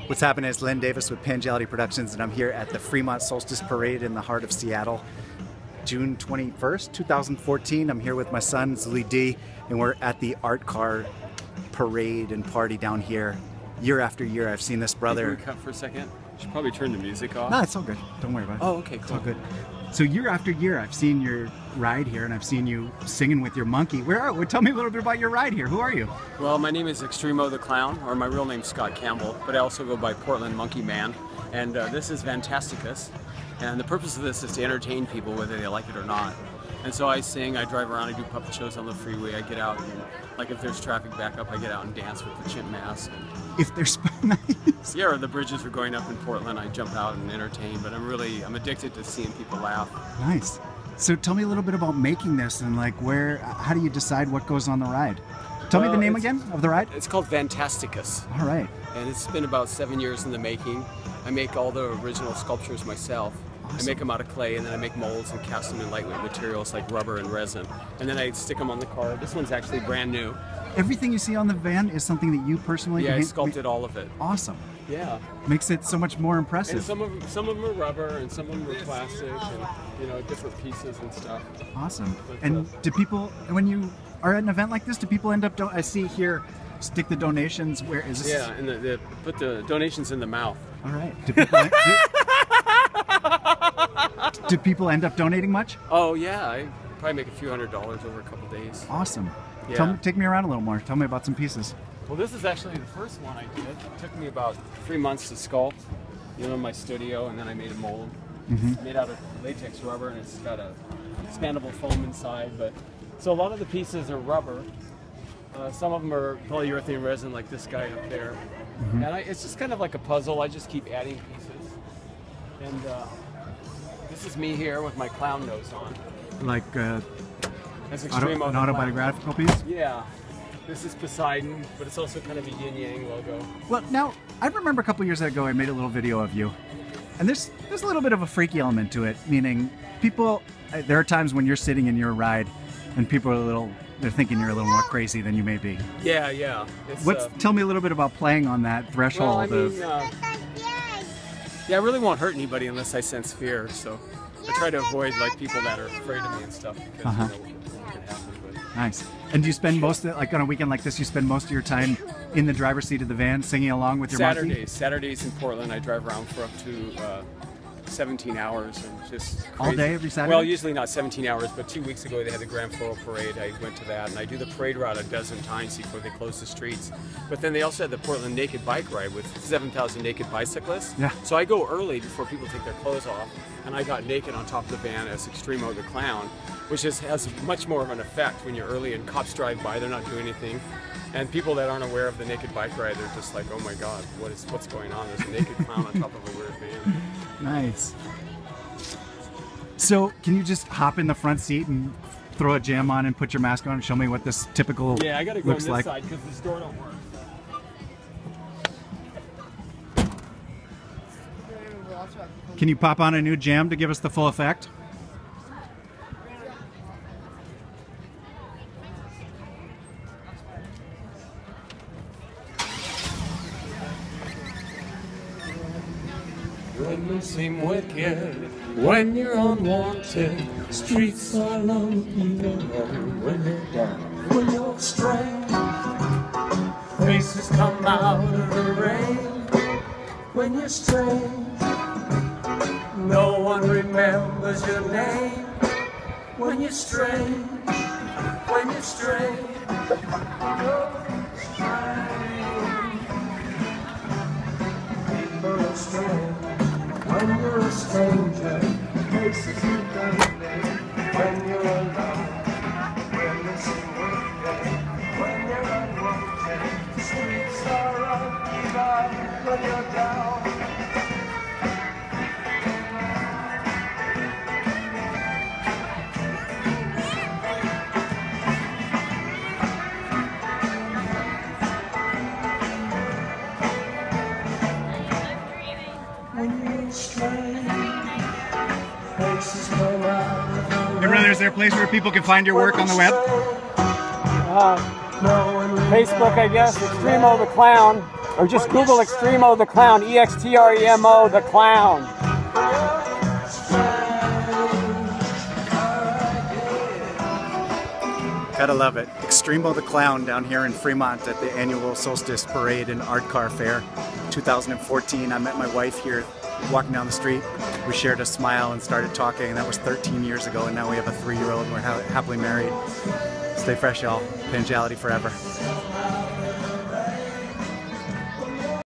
What's happening? It's Len Davis with Pangelity Productions, and I'm here at the Fremont Solstice Parade in the heart of Seattle. June 21st, 2014. I'm here with my son, Zuli D, and we're at the art car parade and party down here. Year after year, I've seen this brother. Can we cut for a second? Should probably turn the music off. No, it's all good. Don't worry about it. Oh, okay, cool. It's all good. So year after year, I've seen your ride here, and I've seen you singing with your monkey. Tell me a little bit about your ride here. Who are you? Well, my name is Extremo the Clown, or my real name's Scott Campbell, but I also go by Portland Monkey Man. And this is Fantasticus. And the purpose of this is to entertain people, whether they like it or not. And so I sing, I drive around, I do puppet shows on the freeway, I get out, and like if there's traffic backup, I get out and dance with the chimp mask. If there's nice. Yeah, or the bridges are going up in Portland, I jump out and entertain, but I'm addicted to seeing people laugh. Nice. So tell me a little bit about making this and like how do you decide what goes on the ride? Tell me the name again of the ride. It's called Fantasticus. All right. And it's been about 7 years in the making. I make all the original sculptures myself. Awesome. I make them out of clay, and then I make molds and cast them in lightweight materials like rubber and resin. And then I stick them on the car. This one's actually brand new. Everything you see on the van is something that you personally I sculpted all of it. Awesome. Yeah. Makes it so much more impressive. And some of them are rubber, and some of them are plastic, and different pieces and stuff. Awesome. And do people, when you are at an event like this, do people end up? I see here, stick the donations. Where is this? Yeah, and put the donations in the mouth. All right. Do people end up donating much? Oh yeah, I probably make a few $100s over a couple days. Awesome. Yeah. Take me around a little more. Tell me about some pieces. Well, this is actually the first one I did. It took me about 3 months to sculpt, in my studio, and then I made a mold. It's made out of latex rubber, and it's got a expandable foam inside. So a lot of the pieces are rubber. Some of them are polyurethane resin, like this guy up there. And it's just kind of like a puzzle. I just keep adding pieces. And this is me here with my clown nose on. Like That's Extremo. An autobiographical piece? Yeah. This is Poseidon, but it's also kind of a yin-yang logo. Well, now, I remember a couple years ago I made a little video of you. And there's a little bit of a freaky element to it, meaning there are times when you're sitting in your ride and people are they're thinking you're a little more crazy than you may be. Yeah, yeah. Tell me a little bit about playing on that threshold yeah, I really won't hurt anybody unless I sense fear, so I try to avoid people that are afraid of me and stuff, because what can happen. But. Nice. And do you spend on a weekend like this, you spend most of your time in the driver's seat of the van singing along with your monkey? Saturdays in Portland, I drive around for up to 17 hours and just crazy. All day, every Saturday? Well, usually not 17 hours, but 2 weeks ago they had the Grand Floral Parade. I went to that, and I do the parade route a dozen times before they close the streets. But then they also had the Portland Naked Bike Ride with 7,000 naked bicyclists. Yeah. So I go early before people take their clothes off, and I got naked on top of the van as Extremo the Clown, which has much more of an effect when you're early and cops drive by, they're not doing anything. And people that aren't aware of the naked bike ride, they're just like, oh my God, what's going on? There's a naked clown on top of a weird van. Nice. So, can you just hop in the front seat and throw a jam on and put your mask on and show me what this typical looks like? Yeah, I gotta go on this side because this door don't work. Can you pop on a new jam to give us the full effect? When you seem wicked, when you're unwanted, streets are lonely when you're down. When you're strange, faces come out of the rain. When you're strange, no one remembers your name. When you're strange, when you're strange, people are strange. When you're a stranger, faces are lonely. When you're alone, when you seem wicked, when you're unwanted, the streets are uneven when you're down. Hey brother, is there a place where people can find your work on the web? Facebook, I guess, Extremo the Clown. Or just Google Extremo the Clown, E-X-T-R-E-M-O the Clown. Gotta love it. Extremo the Clown down here in Fremont at the annual Solstice Parade and Art Car Fair 2014. I met my wife here walking down the street. We shared a smile and started talking, and that was 13 years ago, and now we have a 3-year-old and we're happily married. Stay fresh, y'all. Pangelity forever.